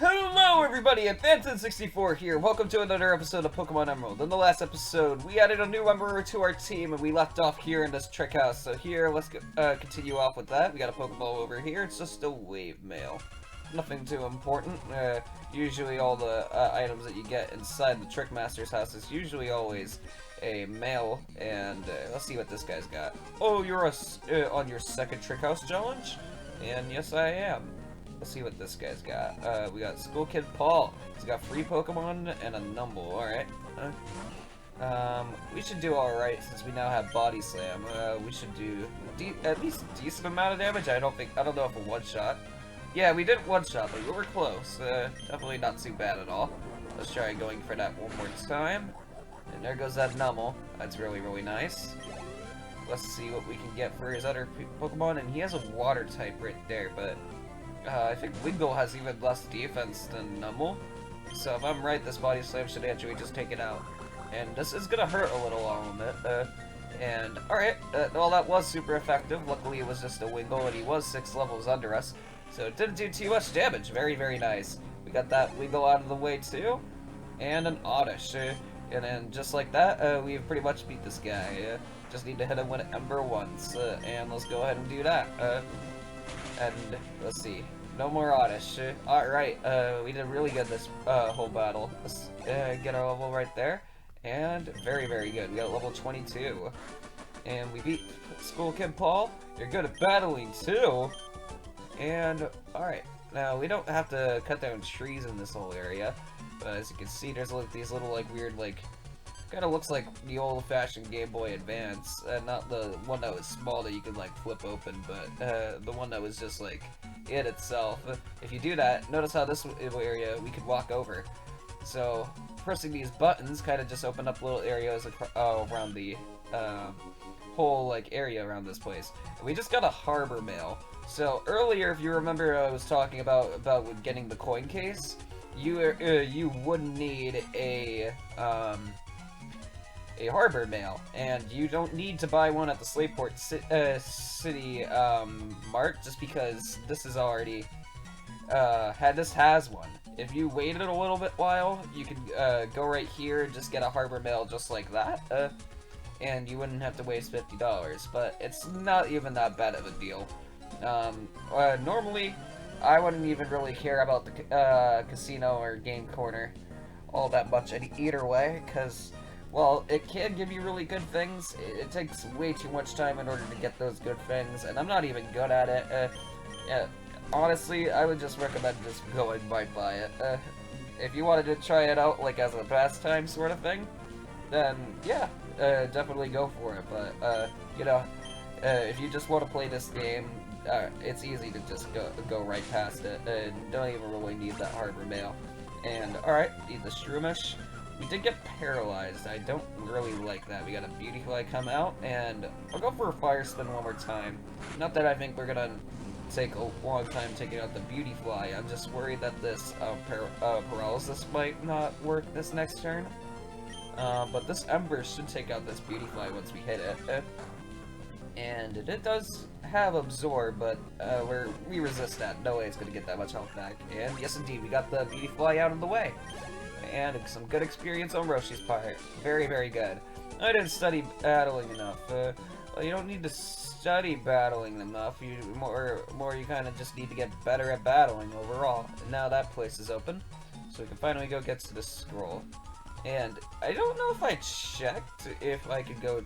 Hello everybody, Phantom64 here. Welcome to another episode of Pokemon Emerald. In the last episode, we added a new member to our team and we left off here in this trick house. So here, let's continue off with that. We got a Pokeball over here. It's just a wave mail. Nothing too important. Usually all the items that you get inside the Trick Master's house is usually always a mail. And let's see what this guy's got. Oh, you're on your second Trick House challenge? And yes, I am. Let's see what this guy's got. We got School Kid Paul. He's got free Pokemon and a Numble. Alright. We should do alright since we now have Body Slam. We should do at least a decent amount of damage. I don't know if a one-shot. Yeah, we did one-shot, but we were close. Definitely not too bad at all. Let's try going for that one more time. And there goes that Numble. That's really, really nice. Let's see what we can get for his other Pokemon. And he has a water type right there, but I think Wingull has even less defense than Numble. So if I'm right, this Body Slam should actually just take it out. And this is gonna hurt a little on it. And alright, well that was super effective. Luckily it was just a Wingull and he was 6 levels under us. So it didn't do too much damage. Very, very nice. We got that Wingull out of the way too. And an Oddish. And then just like that, we've pretty much beat this guy. Just need to hit him with Ember once. And let's go ahead and do that. And let's see, no more Oddish. Alright, we did really good this whole battle. Let's get our level right there. And very, very good. We got level 22. And we beat School Kid Paul. You're good at battling too. And alright, now we don't have to cut down trees in this whole area. But as you can see, there's like these little weird kind of looks like the old-fashioned Game Boy Advance, not the one that was small that you could flip open, but the one that was just it itself. If you do that, notice how this area we could walk over. So pressing these buttons kind of just open up little areas around the whole area around this place. And we just got a Harbor Mail. So earlier, if you remember, I was talking about getting the coin case. You would need a Harbor Mail, and you don't need to buy one at the Slateport City Mart just because this is already this has one. If you waited a little bit while, you could go right here and just get a Harbor Mail just like that, and you wouldn't have to waste $50. But it's not even that bad of a deal. Normally, I wouldn't even really care about the casino or game corner all that much either way, because, well, it can give you really good things. It takes way too much time in order to get those good things, and I'm not even good at it. Honestly, I would just recommend just going right by it. If you wanted to try it out, as a pastime sort of thing, then, yeah, definitely go for it. But, if you just want to play this game, it's easy to just go right past it, and don't even really need that Harbor Mail. And, alright, need the Shroomish. We did get paralyzed. I don't really like that. We got a Beautifly come out, and I'll go for a Fire Spin one more time. Not that I think we're gonna take a long time taking out the Beautifly. I'm just worried that this paralysis might not work this next turn. But this Ember should take out this Beautifly once we hit it. And it does have Absorb, but we resist that. No way it's gonna get that much health back. And yes, indeed, we got the Beautifly out of the way. And some good experience on Roshi's part. Very, very good. I didn't study battling enough. Well, you don't need to study battling enough. You you kind of just need to get better at battling overall. And now that place is open, so we can finally go get to the scroll. And I don't know if I checked if I could go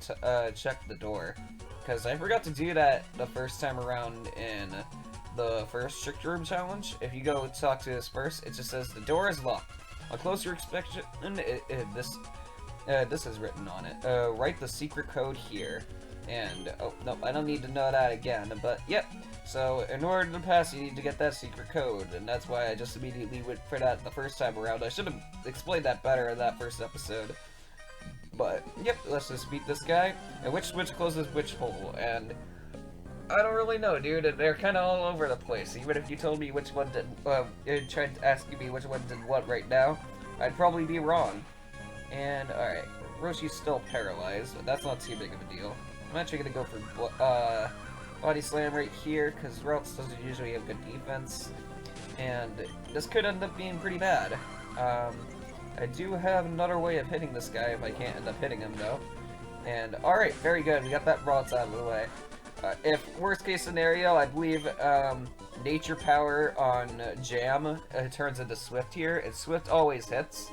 check the door, because I forgot to do that the first time around in the first Trick Room challenge. If you go talk to us first, it just says the door is locked. On closer inspection, this is written on it. Write the secret code here. And, oh, no, I don't need to know that again, but, yep. So, in order to pass, you need to get that secret code, and that's why I just immediately went for that the first time around. I should have explained that better in that first episode. But, yep, let's just beat this guy. And which switch closes which hole, and I don't really know, dude. They're kind of all over the place. Even if you told me which one did, tried asking me which one did what right now, I'd probably be wrong. And, alright, Roshi's still paralyzed, but that's not too big of a deal. I'm actually gonna go for Body Slam right here, because Ralts doesn't usually have good defense. and this could end up being pretty bad. I do have another way of hitting this guy if I can't end up hitting him, though. And, alright, very good, we got that broadside out of the way. If worst case scenario, I believe Nature Power on Jam turns into Swift here, and Swift always hits.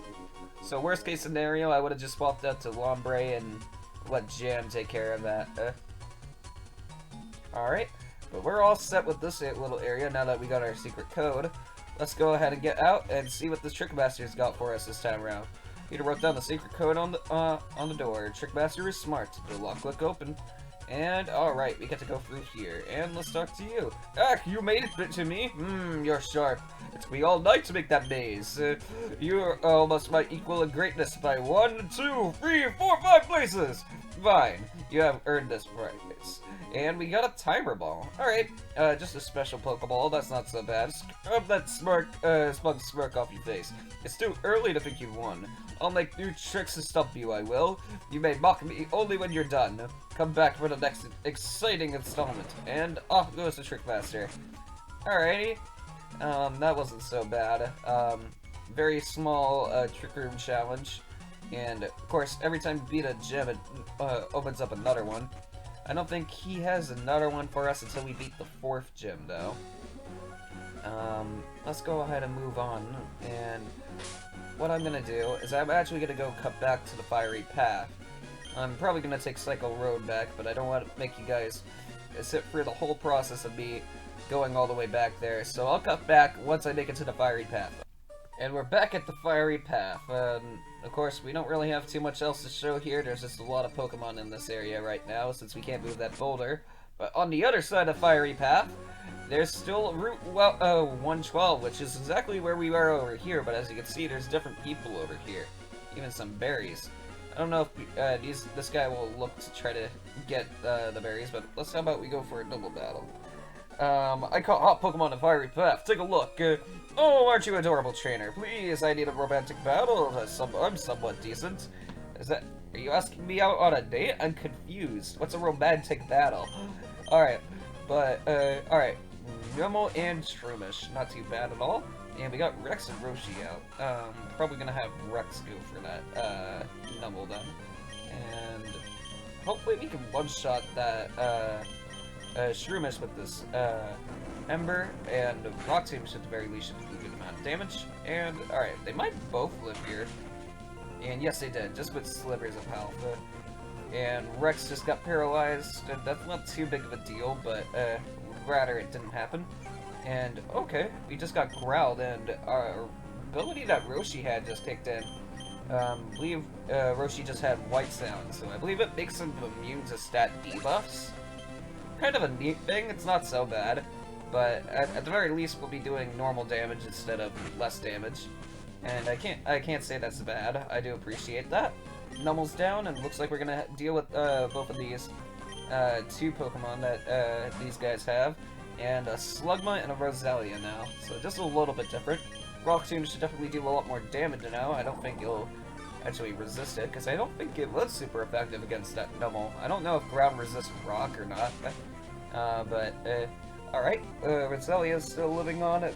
So worst case scenario, I would have just swapped out to Lombre and let Jam take care of that. Alright, but we're all set with this little area now that we got our secret code. Let's go ahead and get out and see what this Trickmaster's got for us this time around. Peter wrote down the secret code on the door. Trickmaster is smart. The lock click open. And, alright, we get to go through here. And let's talk to you. Ah, you made it to me? You're sharp. It took me all night to make that maze. You're almost my equal in greatness by 1, 2, 3, 4, 5 places. Fine. You have earned this prize. And we got a timer ball. Alright, just a special Pokeball. That's not so bad. Scrub that smug smirk off your face. It's too early to think you've won. I'll make new tricks to stump you, I will. You may mock me only when you're done. Come back for the next exciting installment. And off goes the Trickmaster. Alrighty. That wasn't so bad. Very small, Trick Room challenge. And, of course, every time you beat a gym, it opens up another one. I don't think he has another one for us until we beat the 4th gym, though. Let's go ahead and move on. And what I'm gonna do is I'm actually gonna go cut back to the Fiery Path. I'm probably gonna take Cycle Road back, but I don't want to make you guys sit through the whole process of me going all the way back there. So I'll cut back once I make it to the Fiery Path. And we're back at the Fiery Path. Of course, we don't really have too much else to show here. There's just a lot of Pokemon in this area right now, since we can't move that boulder. But on the other side of Fiery Path, there's still Route 112, which is exactly where we are over here. But as you can see, there's different people over here. Even some berries. I don't know if this guy will look to try to get the berries, but how about we go for a double battle. I caught hot Pokemon in Fiery Path. Take a look. Oh, aren't you adorable trainer? Please, I need a romantic battle. I'm somewhat decent. Are you asking me out on a date? I'm confused. What's a romantic battle? Alright, but, alright. Numel and Shroomish. Not too bad at all. And we got Rex and Roshi out. Probably gonna have Rex go for that, Numel then. And hopefully we can one-shot that, Shroomish with this, Ember, and Rock Tomb should at the very least should do a good amount of damage. And, alright, they might both live here. And yes, they did, just with slivers of health. And Rex just got paralyzed. That's not too big of a deal, but, rather it didn't happen. And, okay, we just got growled, and our ability that Roshi had just kicked in. I believe Roshi just had White Sound, so I believe it makes him immune to stat debuffs. Kind of a neat thing, it's not so bad. But at the very least, we'll be doing normal damage instead of less damage. And I can't say that's bad. I do appreciate that. Numel's down, and looks like we're gonna deal with both of these two Pokemon that these guys have. And a Slugma and a Roselia now. So just a little bit different. Rock Tomb should definitely do a lot more damage now. I don't think it'll actually resist it, because I don't think it was super effective against that Numel. I don't know if ground resists rock or not. Alright, Roselia's still living on it.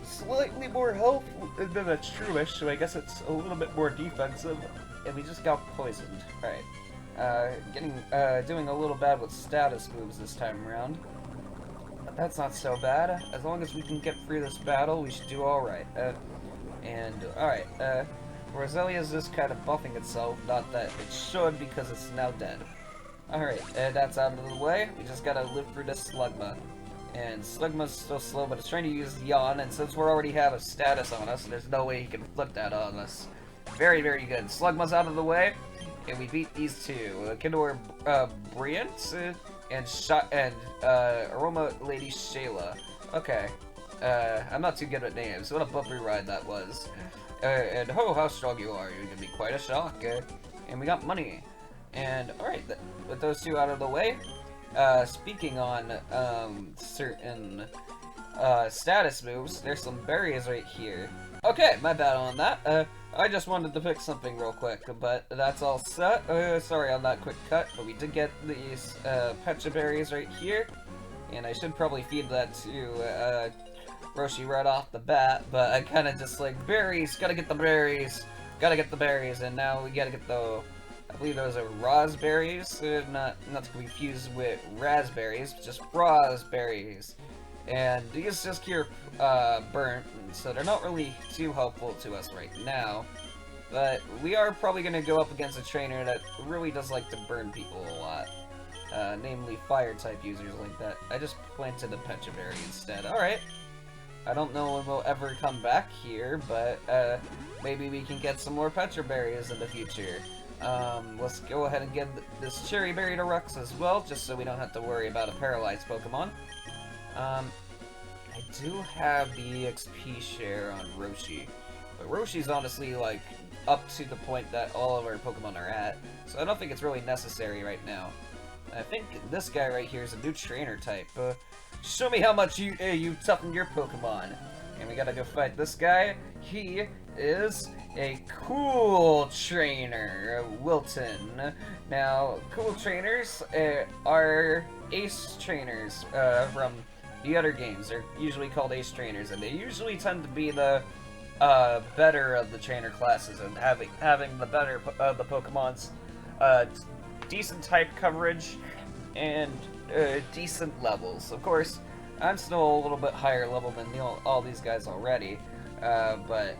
Slightly more health than a Shroomish, so I guess it's a little bit more defensive. And we just got poisoned. Alright. Doing a little bad with status moves this time around. But that's not so bad. As long as we can get through this battle, we should do alright. Alright, Roselia's just kind of buffing itself, not that it should because it's now dead. Alright, that's out of the way. We just gotta live through this Slugma. And Slugma's still slow, but it's trying to use Yawn, and since we already have a status on us, there's no way he can flip that on us. Very, very good. Slugma's out of the way, and we beat these two. Kindor Brilliant and Aroma Lady Shayla. Okay. I'm not too good at names. What a bumpy ride that was. And oh, how strong you are. You're gonna be quite a shock. And we got money. And, alright, with those two out of the way, speaking on, certain, status moves, there's some berries right here. Okay, my bad on that. I just wanted to pick something real quick, but that's all set. Sorry on that quick cut, but we did get these, Pecha berries right here, and I should probably feed that to, Roshi right off the bat, but I kind of just like, berries, gotta get the berries, and now we gotta get the, I believe those are raspberries, not to be confused with raspberries, just raspberries. And these just cure burnt, so they're not really too helpful to us right now. But we are probably going to go up against a trainer that really does like to burn people a lot. Namely fire-type users like that. I just planted a Pecha Berry instead. Alright. I don't know when we'll ever come back here, but maybe we can get some more Pecha Berries in the future. Let's go ahead and give this Cherry Berry to Rux as well, just so we don't have to worry about a paralyzed Pokemon. I do have the EXP share on Roshi, but Roshi's honestly, like, up to the point that all of our Pokemon are at, so I don't think it's really necessary right now. I think this guy right here is a new trainer type. Show me how much you toughen your Pokemon. And we gotta go fight this guy. He is a cool trainer, Wilton. Now, cool trainers are ace trainers from the other games. They're usually called ace trainers, and they usually tend to be the better of the trainer classes, and having the better of the Pokemon's decent type coverage and decent levels. Of course, I'm still a little bit higher level than all these guys already, but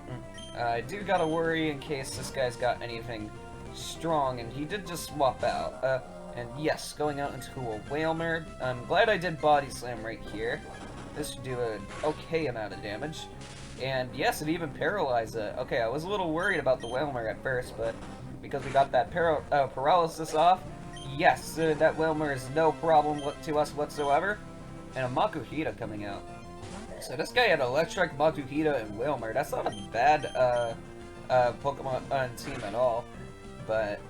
I do gotta worry in case this guy's got anything strong, and he did just swap out. And yes, going out into a Wailmer. I'm glad I did Body Slam right here. This should do an okay amount of damage. And yes, it even paralyzed it. Okay, I was a little worried about the Wailmer at first, but because we got that paralysis off, yes, that Wailmer is no problem to us whatsoever. And a Makuhita coming out. So this guy had Electric, Makuhita, and Wailmer. That's not a bad Pokemon team at all. But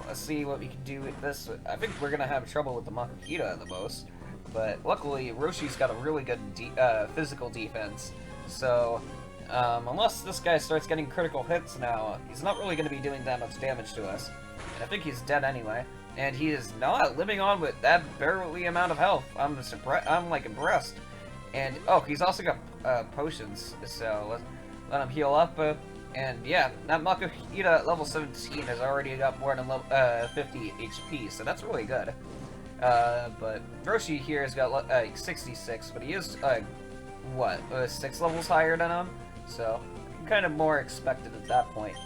let's see what we can do with this. I think we're gonna have trouble with the Makuhita the most. But luckily, Roshi's got a really good physical defense. So, unless this guy starts getting critical hits now, he's not really going to be doing that much damage to us. And I think he's dead anyway. And he is not living on with that barely amount of health. I'm like impressed. And, oh, he's also got potions, so let him heal up. And yeah, that Makuhita at level 17 has already got more than 50 HP, so that's really good. But Roshi here has got like 66, but he is what, 6 levels higher than him, so kind of more expected at that point.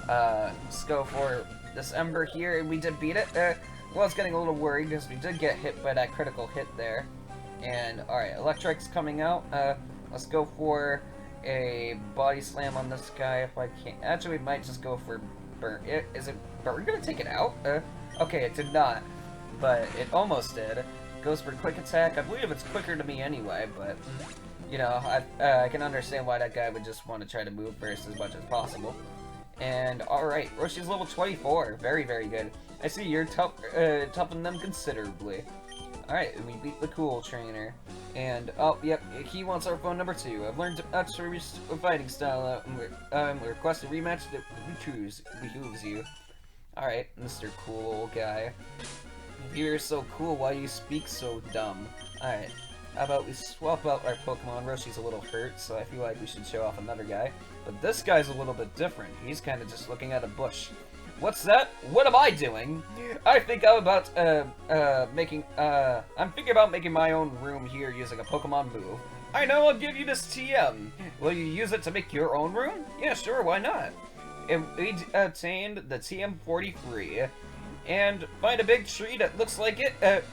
Let's go for this Ember here, and we did beat it. Well, I was getting a little worried because we did get hit by that critical hit there. And alright, Electric's coming out. Let's go for a Body Slam on this guy if I can. Actually, we might just go for Burn. Is it Burn gonna take it out? Okay, it did not, but it almost did. Goes for Quick Attack. I believe it's quicker to me anyway, but you know, I can understand why that guy would just want to try to move first as much as possible. And alright, Roshi's level 24. Very, very good. I see you're toughening them considerably. Alright, and we beat the cool trainer. And, oh, yep, he wants our phone number too. I've learned extra fighting style, request a rematch that behooves you. Alright, Mr. Cool guy. If you're so cool, why do you speak so dumb? Alright, how about we swap out our Pokemon? Roshi's a little hurt, so I feel like we should show off another guy. But this guy's a little bit different. He's kind of just looking at a bush. What's that? What am I doing? I think I'm about, I'm thinking about making my own room here using a Pokemon move. I know, I'll give you this TM. Will you use it to make your own room? Yeah, sure, why not? And we obtained the TM43. And find a big tree that looks like it,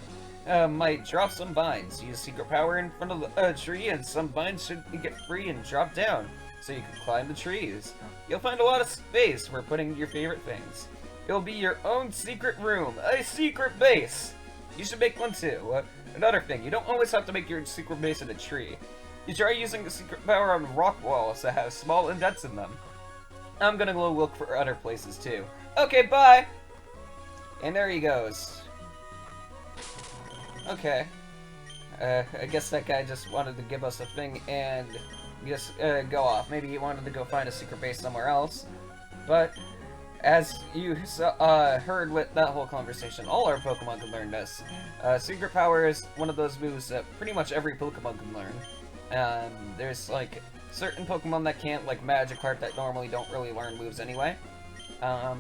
might drop some vines. Use secret power in front of the tree, and some vines should get free and drop down, so you can climb the trees. You'll find a lot of space for putting your favorite things. It'll be your own secret room, a secret base. You should make one too. Another thing, you don't always have to make your secret base in a tree. You try using the secret power on rock walls that have small indents in them. I'm gonna go look for other places too. Okay, bye! And there he goes. Okay. I guess that guy just wanted to give us a thing and just go off. Maybe he wanted to go find a secret base somewhere else. But as you heard with that whole conversation, all our Pokemon can learn this. Secret Power is one of those moves that pretty much every Pokemon can learn. There's, like, certain Pokemon that can't, like Magikarp, that normally don't really learn moves anyway. I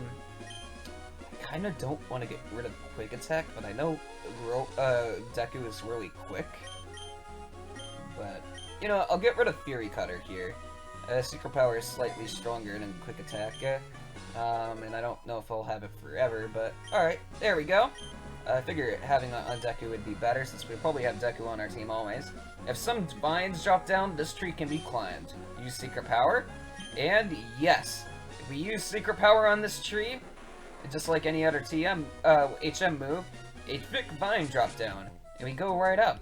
kind of don't want to get rid of Quick Attack, but I know Deku is really quick. But, you know, I'll get rid of Fury Cutter here. Secret Power is slightly stronger than Quick Attack, and I don't know if I'll have it forever, but alright, there we go. I figure having it on Deku would be better, since we probably have Deku on our team always. If some vines drop down, this tree can be climbed. Use Secret Power, and yes, if we use Secret Power on this tree, just like any other HM move, a thick vine drop down, and we go right up.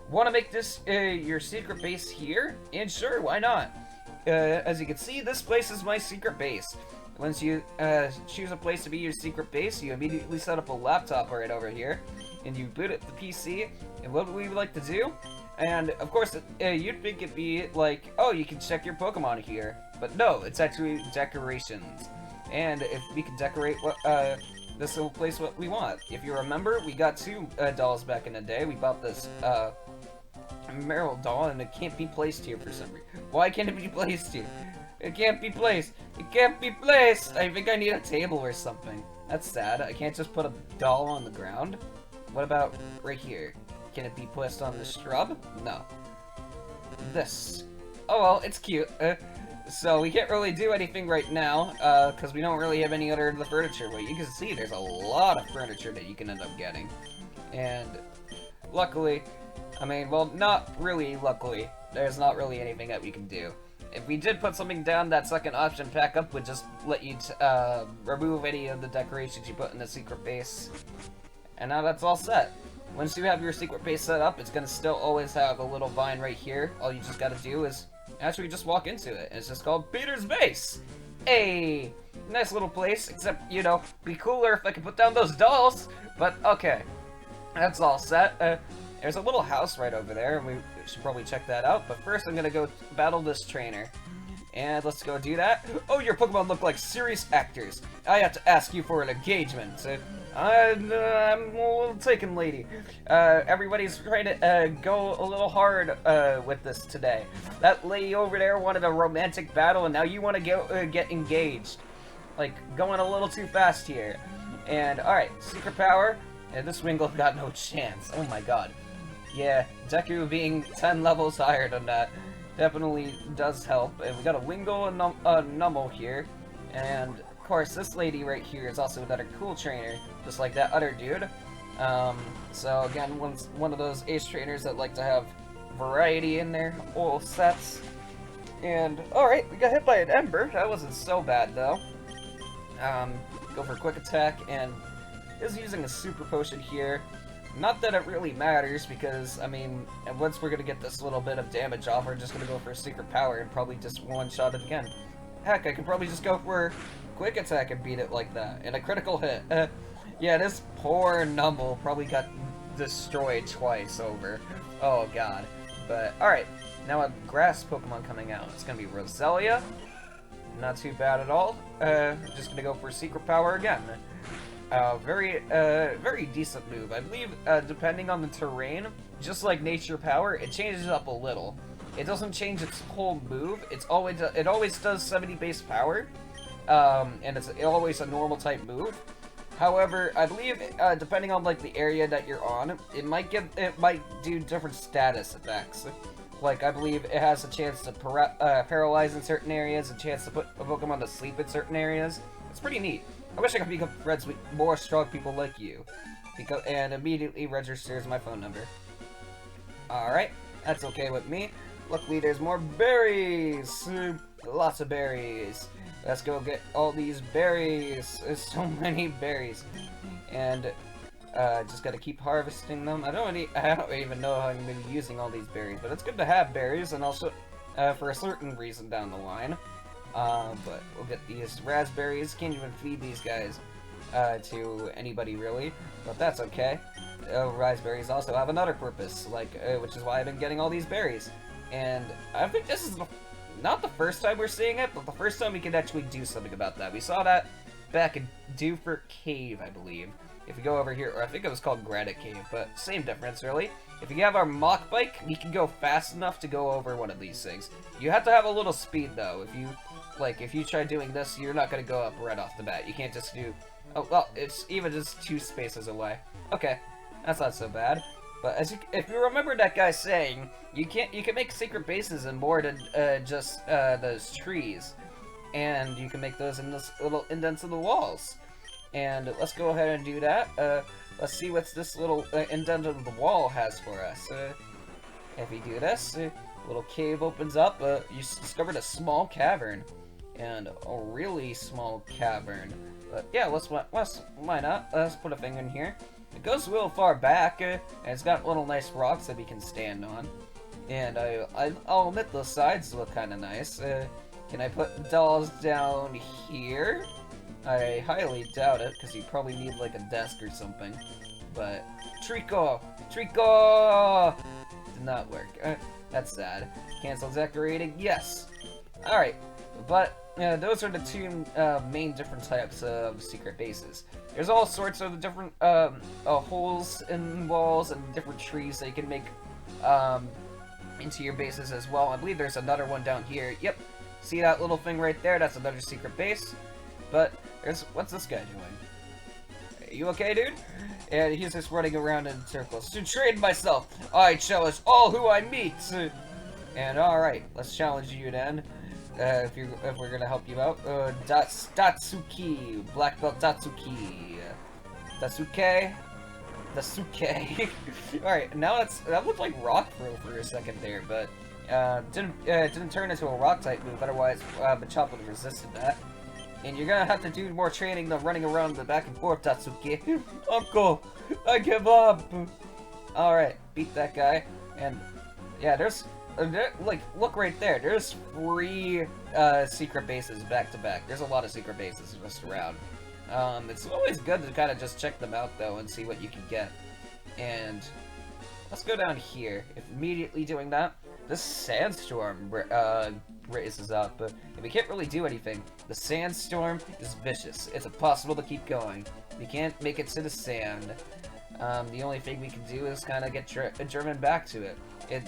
Want to make this your secret base here? And sure, why not? As you can see, this place is my secret base. Once you choose a place to be your secret base, you immediately set up a laptop right over here, and you boot up the PC, and what we would like to do, and of course, you'd think it'd be like, oh, you can check your Pokemon here, but no, it's actually decorations. And if we can decorate what, this little place what we want. If you remember, we got two dolls back in the day. We bought this Meryl doll, and it can't be placed here for some reason. Why can't it be placed here? It can't be placed. It can't be placed. I think I need a table or something. That's sad. I can't just put a doll on the ground. What about right here? Can it be placed on the shrub? No. This. Oh well, it's cute. So we can't really do anything right now, because we don't really have any other of the furniture. But you can see there's a lot of furniture that you can end up getting. And luckily, I mean, well, not really luckily, there's not really anything that we can do. If we did put something down, that second option pack up would just let you remove any of the decorations you put in the secret base. And now that's all set. Once you have your secret base set up, it's going to still always have a little vine right here. All you just got to do is actually just walk into it. It's just called Peter's Base. Hey, nice little place, except, you know, be cooler if I could put down those dolls. But, okay, that's all set. There's a little house right over there, and we should probably check that out. But first, I'm going to go battle this trainer. And let's go do that. Oh, your Pokemon look like serious actors. I have to ask you for an engagement. I'm well taken, lady. Everybody's trying to go a little hard with this today. That lady over there wanted a romantic battle, and now you want to get engaged. Like, going a little too fast here. And, alright, Secret Power. And this Wingull got no chance. Oh my god. Yeah, Deku being 10 levels higher than that definitely does help. And we got a Wingull and Numel here. And, of course, this lady right here is also another cool trainer, just like that other dude. So, again, one of those ace trainers that like to have variety in their whole sets. And, alright, we got hit by an Ember. That wasn't so bad, though. Go for a quick attack, and is using a super potion here. Not that it really matters, because, I mean, once we're gonna get this little bit of damage off, we're just gonna go for a Secret Power and probably just one-shot it again. Heck, I could probably just go for quick attack and beat it like that, and a critical hit. Yeah, this poor Numel probably got destroyed twice over. Oh god. But, alright, now a grass Pokemon coming out. It's gonna be Roselia. Not too bad at all. Just gonna go for Secret Power again. Very decent move. I believe, depending on the terrain, just like Nature Power, it changes up a little. It doesn't change its whole move. It always does 70 base power, and it's always a normal type move. However, I believe, depending on like the area that you're on, it might do different status effects. Like, I believe it has a chance to paralyze in certain areas, a chance to put a Pokemon to sleep in certain areas. It's pretty neat. I wish I could become friends with more strong people like you. And immediately registers my phone number. Alright, that's okay with me. Luckily, there's more berries! Lots of berries. Let's go get all these berries. There's so many berries. And, just gotta keep harvesting them. I don't even know how I'm gonna be using all these berries, but it's good to have berries, and also, for a certain reason down the line. But we'll get these raspberries. Can't even feed these guys to anybody really, but that's okay. Raspberries also have another purpose, like which is why I've been getting all these berries. And I think this is not the first time we're seeing it, but the first time we can actually do something about that. We saw that back in Dewford Cave, I believe. if you go over here, or I think it was called Granite Cave, but same difference, really. If you have our Mach Bike, we can go fast enough to go over one of these things. You have to have a little speed, though. If you try doing this, you're not going to go up right off the bat. You can't just do... Oh, well, it's even just 2 spaces away. Okay, that's not so bad. But if you remember that guy saying, you can make secret bases in more than just those trees. And you can make those in this little indents in the walls. And let's go ahead and do that. Let's see what this little indent of the wall has for us. If we do this, a little cave opens up. You discovered a small cavern. And a really small cavern. But yeah, why not? Let's put a thing in here. It goes a little far back, and it's got little nice rocks that we can stand on. And I'll admit the sides look kind of nice. Can I put dolls down here? I highly doubt it, because you probably need like a desk or something. But Trico! Did not work. That's sad. Cancel decorating? Yes! Alright, but those are the 2 main different types of secret bases. There's all sorts of different holes in walls and different trees that you can make into your bases as well. I believe there's another one down here. Yep. See that little thing right there? That's another secret base. But what's this guy doing? Are you okay, dude? And he's just running around in circles. To train myself, I challenge all who I meet. And alright, let's challenge you then. If we're gonna help you out. Datsuki, Black Belt Datsuki. Dasuke. Alright, now that looked like rock throw for a second there, but didn't turn into a rock type move, otherwise Machop would have resisted that. And you're gonna have to do more training than running around the back and forth, Datsuki. Uncle, I give up! Alright, beat that guy. And yeah, look right there. There's 3 secret bases back to back. There's a lot of secret bases just around. It's always good to kind of just check them out though and see what you can get. And let's go down here. If immediately doing that, this sandstorm raises up, but we can't really do anything. The sandstorm is vicious. It's impossible to keep going. We can't make it to the sand. The only thing we can do is kind of get German back to it.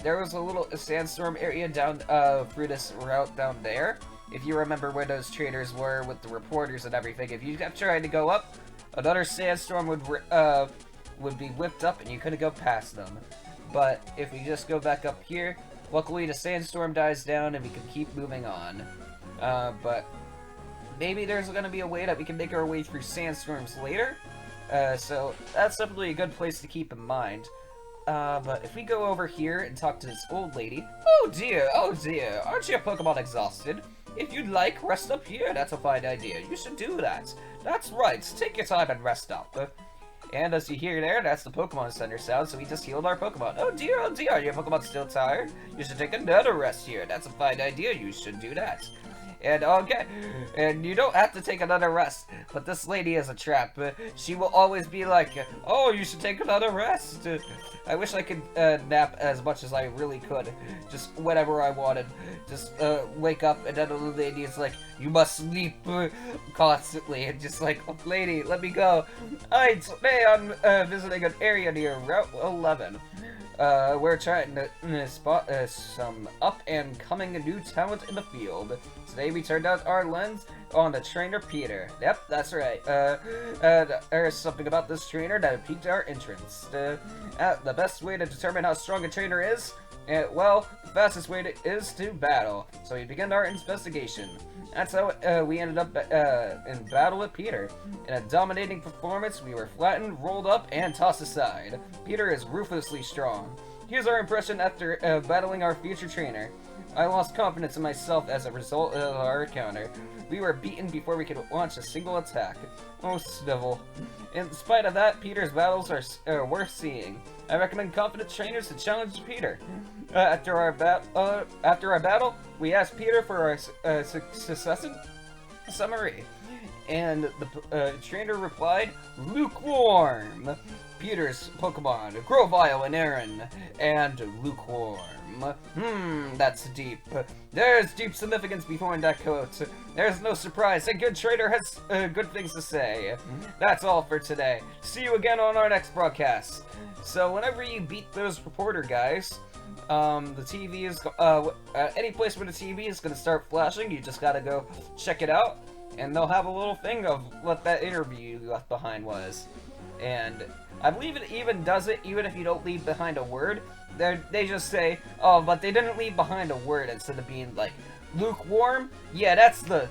There was a sandstorm area down through this route down there. If you remember where those traders were with the reporters and everything, if you kept trying to go up, another sandstorm would be whipped up and you couldn't go past them. But if we just go back up here, luckily the sandstorm dies down and we can keep moving on. But maybe there's going to be a way that we can make our way through sandstorms later. So that's definitely a good place to keep in mind. But if we go over here and talk to this old lady... Oh dear, aren't your Pokemon exhausted? If you'd like, rest up here, that's a fine idea. You should do that. That's right, take your time and rest up. And as you hear there, that's the Pokemon Center sound, so we just healed our Pokemon. Oh dear, are your Pokemon still tired? You should take another rest here, that's a fine idea, you should do that. And okay, and you don't have to take another rest, but this lady is a trap. She will always be like, oh, you should take another rest. I wish I could nap as much as I really could, just whenever I wanted. Just wake up, and then the lady is like, you must sleep constantly, and just like, oh, lady, let me go. Today I'm visiting an area near Route 11. We're trying to spot some up-and-coming new talent in the field. Today we turned out our lens on the trainer Peter. Yep, that's right. There's something about this trainer that piqued our interest. The best way to determine how strong a trainer is? Well, the fastest way is to battle. So we began our investigation. That's how we ended up in battle with Peter. In a dominating performance, we were flattened, rolled up, and tossed aside. Peter is ruthlessly strong. Here's our impression after battling our future trainer. I lost confidence in myself as a result of our encounter. We were beaten before we could launch a single attack. Oh, Snivel. In spite of that, Peter's battles are worth seeing. I recommend confident trainers to challenge Peter. After our battle, we asked Peter for our succession summary, and the trainer replied, lukewarm. Peter's Pokemon, Grovyle and Aaron, and lukewarm. That's deep. There's deep significance behind that quote. There's no surprise. A good trader has good things to say. That's all for today. See you again on our next broadcast. So whenever you beat those reporter guys, the TV is, any place where the TV is going to start flashing, you just gotta go check it out, and they'll have a little thing of what that interview you left behind was. And I believe it even does it even if you don't leave behind a word. They just say, oh, but they didn't leave behind a word, instead of being like, lukewarm? Yeah, that's the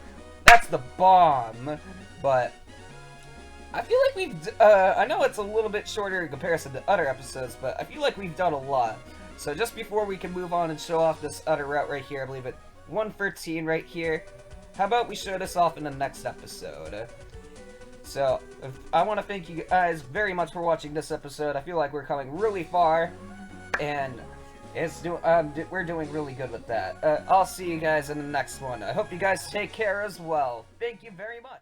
bomb. But I feel like we've, I know it's a little bit shorter in comparison to other episodes, but I feel like we've done a lot. So just before we can move on and show off this other route right here, I believe it 113 right here, how about we show this off in the next episode? So, I want to thank you guys very much for watching this episode. I feel like we're coming really far, and we're doing really good with that. I'll see you guys in the next one. I hope you guys take care as well. Thank you very much.